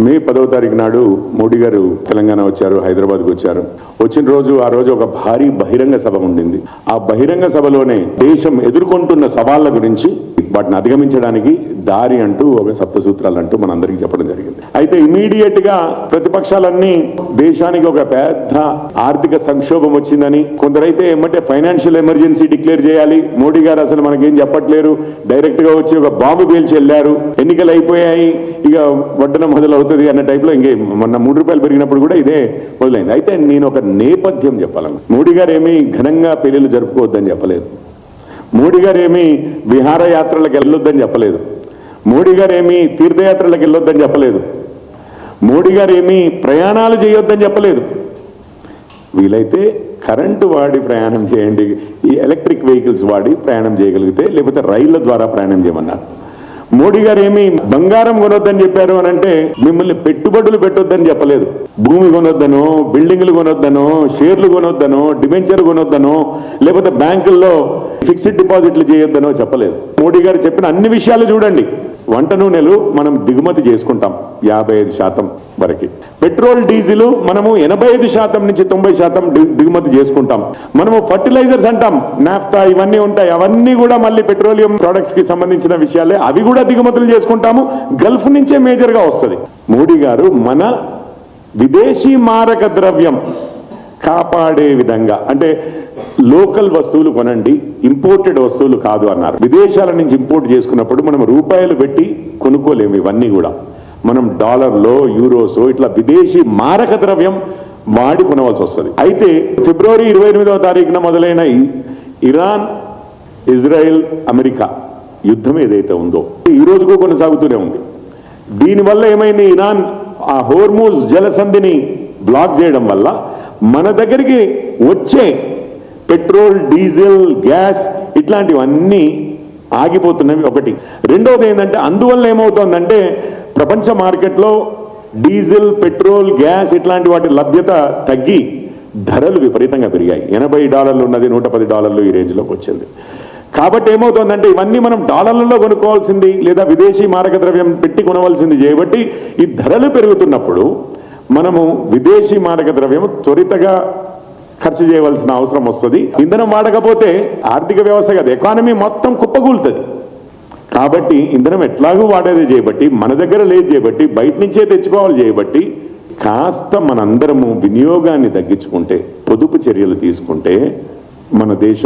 మే 10వ తారీఖు నాడు మోడీ గారు తెలంగాణ వచ్చారు, హైదరాబాద్కు వచ్చారు. వచ్చిన రోజు ఆ రోజు ఒక భారీ బహిరంగ సభ ఉండింది. ఆ బహిరంగ సభలోనే దేశం ఎదుర్కొంటున్న సవాళ్ల గురించి, వాటిని అధిగమించడానికి దారి అంటూ ఒక సప్తసూత్రాలు అంటూ మనందరికీ చెప్పడం జరిగింది. అయితే ఇమీడియట్ గా ప్రతిపక్షాలన్నీ దేశానికి ఒక పెద్ద ఆర్థిక సంక్షోభం వచ్చిందని, కొందరైతే ఏమంటే ఫైనాన్షియల్ ఎమర్జెన్సీ డిక్లేర్ చేయాలి, మోడీ గారు అసలు మనకేం చెప్పట్లేరు, డైరెక్ట్ గా వచ్చి ఒక బాంబు పేల్చి వెళ్లారు, ఎన్నికలు అయిపోయాయి, ఇక వడ్డన మొదలవుతుంది అన్న టైప్ లో ఇంకే మొన్న ₹3 పెరిగినప్పుడు కూడా ఇదే మొదలైంది. అయితే నేను ఒక నేపథ్యం చెప్పాలను. మోడీ గారు ఏమీ ఘనంగా పెళ్లిళ్ళు జరుపుకోవద్దని చెప్పలేదు, మోడీ గారు ఏమీ విహారయాత్రలకు వెళ్ళొద్దని చెప్పలేదు, మోడీ గారు ఏమీ తీర్థయాత్రలకు వెళ్ళొద్దని చెప్పలేదు, మోడీ గారు ఏమీ ప్రయాణాలు చేయొద్దని చెప్పలేదు. వీలైతే కరెంటు వాడి ప్రయాణం చేయండి, ఈ ఎలక్ట్రిక్ వెహికల్స్ వాడి ప్రయాణం చేయగలిగితే, లేకపోతే రైళ్ల ద్వారా ప్రయాణం చేయమన్నారు. మోడీ గారు ఏమి బంగారం కొనొద్దని చెప్పారు అని అంటే మిమ్మల్ని పెట్టుబడులు పెట్టొద్దని చెప్పలేదు. భూమి కొనొద్దనో, బిల్డింగ్లు కొనొద్దనో, షేర్లు కొనొద్దనో, డిబెంచర్ కొనొద్దనో, లేకపోతే బ్యాంకుల్లో ఫిక్స్డ్ డిపాజిట్లు చేయొద్దనో చెప్పలేదు. మోడీ గారు చెప్పిన అన్ని విషయాలు చూడండి. వంట నూనెలు మనం దిగుమతి చేసుకుంటాం 55% వరకు. పెట్రోల్ డీజిల్ మనము 85% నుంచి 90% దిగుమతి చేసుకుంటాం. మనము ఫర్టిలైజర్స్ అంటాం, నాఫ్తా ఇవన్నీ ఉంటాయి, అవన్నీ కూడా మళ్ళీ పెట్రోలియం ప్రొడక్ట్స్ కి సంబంధించిన విషయాలే, అవి కూడా దిగుమతులు చేసుకుంటాము. గల్ఫ్ నుంచే మేజర్ గా వస్తుంది. మోడీ గారు మన విదేశీ మారక ద్రవ్యం కాపాడే విధంగా, అంటే లోకల్ వస్తువులు కొనండి, ఇంపోర్టెడ్ వస్తువులు కాదు అన్నారు. విదేశాల నుంచి ఇంపోర్ట్ చేసుకున్నప్పుడు మనం రూపాయలు పెట్టి కొనుక్కోలేము, ఇవన్నీ కూడా మనం డాలర్లో, యూరోసో ఇట్లా విదేశీ మారక ద్రవ్యం వాడి కొనవలసి వస్తుంది. అయితే ఫిబ్రవరి 28వ తారీఖున మొదలైన ఇరాన్, ఇజ్రాయెల్, అమెరికా యుద్ధం ఏదైతే ఉందో ఈ రోజుకు కొనసాగుతూనే ఉంది. దీనివల్ల ఏమైంది, ఇరాన్ ఆ హోర్ముజ్ జలసంధిని బ్లాక్ చేయడం వల్ల మన దగ్గరికి వచ్చే పెట్రోల్, డీజిల్, గ్యాస్ ఇట్లాంటివన్నీ ఆగిపోతున్నవి ఒకటి. రెండవది ఏంటంటే, అందువల్ల ఏమవుతోందంటే ప్రపంచ మార్కెట్లో డీజిల్, పెట్రోల్, గ్యాస్ ఇట్లాంటి వాటి లభ్యత తగ్గి ధరలు విపరీతంగా పెరిగాయి. $80 ఉన్నది $110 ఈ రేంజ్లోకి వచ్చింది. కాబట్టి ఏమవుతుందంటే ఇవన్నీ మనం డాలర్లలో కొనుక్కోవాల్సింది లేదా విదేశీ మారక ద్రవ్యం పెట్టి కొనవలసింది చేయబట్టి ఈ ధరలు పెరుగుతున్నప్పుడు మనము విదేశీ మారక ద్రవ్యం త్వరితగా ఖర్చు చేయవలసిన అవసరం వస్తుంది. ఇంధనం వాడకపోతే ఆర్థిక వ్యవస్థ కదా, ఎకానమీ మొత్తం కుప్పకూలుతుంది. కాబట్టి ఇంధనం ఎట్లాగూ వాడేది చేయబట్టి, మన దగ్గర లేదు చేయబట్టి, బయట నుంచే తెచ్చుకోవాలి చేయబట్టి, కాస్త మనందరము వినియోగాన్ని తగ్గించుకుంటే, పొదుపు చర్యలు తీసుకుంటే మన దేశ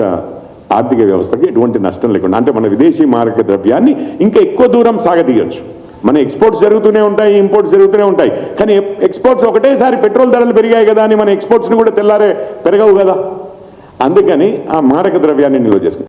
ఆర్థిక వ్యవస్థకి ఎటువంటి నష్టం లేకుండా, అంటే మన విదేశీ మారక ద్రవ్యాన్ని ఇంకా ఎక్కువ దూరం సాగదీయొచ్చు. మన ఎక్స్పోర్ట్స్ జరుగుతూనే ఉంటాయి, ఇంపోర్ట్స్ జరుగుతూనే ఉంటాయి. కానీ ఎక్స్పోర్ట్స్ ఒకటేసారి పెట్రోల్ ధరలు పెరిగాయి కదా అని మన ఎక్స్పోర్ట్స్ని కూడా తెల్లారే పెరగవు కదా. అందుకని ఆ మారక ద్రవ్యాన్ని నిల్వ చేసుకుంటాం.